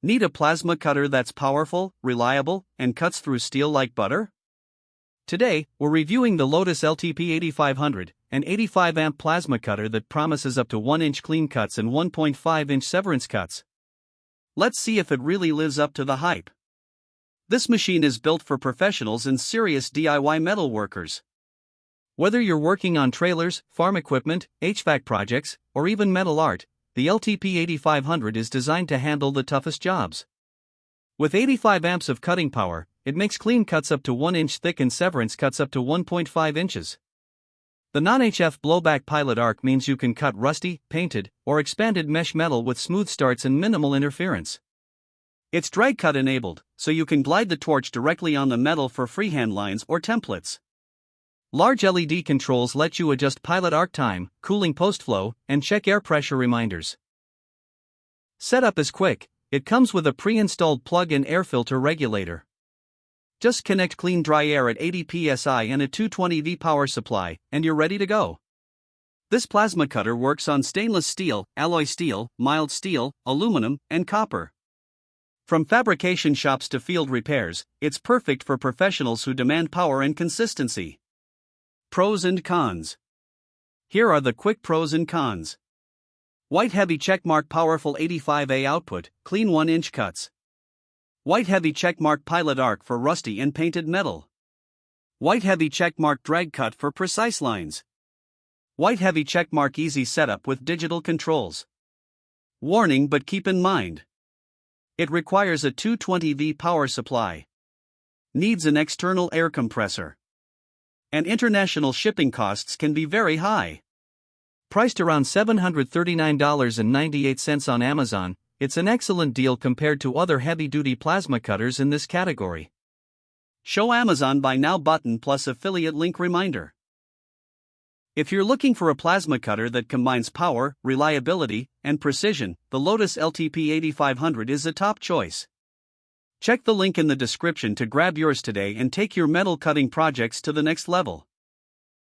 Need a plasma cutter that's powerful, reliable, and cuts through steel like butter? Today, we're reviewing the LOTOS LTP8500, an 85-amp plasma cutter that promises up to 1-inch clean cuts and 1.5-inch severance cuts. Let's see if it really lives up to the hype. This machine is built for professionals and serious DIY metal workers. Whether you're working on trailers, farm equipment, HVAC projects, or even metal art, the LTP8500 is designed to handle the toughest jobs. With 85 amps of cutting power, it makes clean cuts up to 1 inch thick and severance cuts up to 1.5 inches. The non-HF blowback pilot arc means you can cut rusty, painted, or expanded mesh metal with smooth starts and minimal interference. It's drag cut enabled, so you can glide the torch directly on the metal for freehand lines or templates. Large LED controls let you adjust pilot arc time, cooling post flow, and check air pressure reminders. Setup is quick. It comes with a pre-installed plug-in air filter regulator. Just connect clean dry air at 80 psi and a 220V power supply, and you're ready to go. This plasma cutter works on stainless steel, alloy steel, mild steel, aluminum, and copper. From fabrication shops to field repairs, it's perfect for professionals who demand power and consistency. Pros and cons. Here are the quick pros and cons. White heavy checkmark powerful 85A output, clean 1-inch cuts. White heavy checkmark pilot arc for rusty and painted metal. White heavy checkmark drag cut for precise lines. White heavy checkmark easy setup with digital controls. Warning, but keep in mind. It requires a 220V power supply. Needs an external air compressor. And international shipping costs can be very high. Priced around $739.98 on Amazon, it's an excellent deal compared to other heavy-duty plasma cutters in this category. Show Amazon Buy Now button plus affiliate link reminder. If you're looking for a plasma cutter that combines power, reliability, and precision, the LOTOS LTP8500 is a top choice. Check the link in the description to grab yours today and take your metal cutting projects to the next level.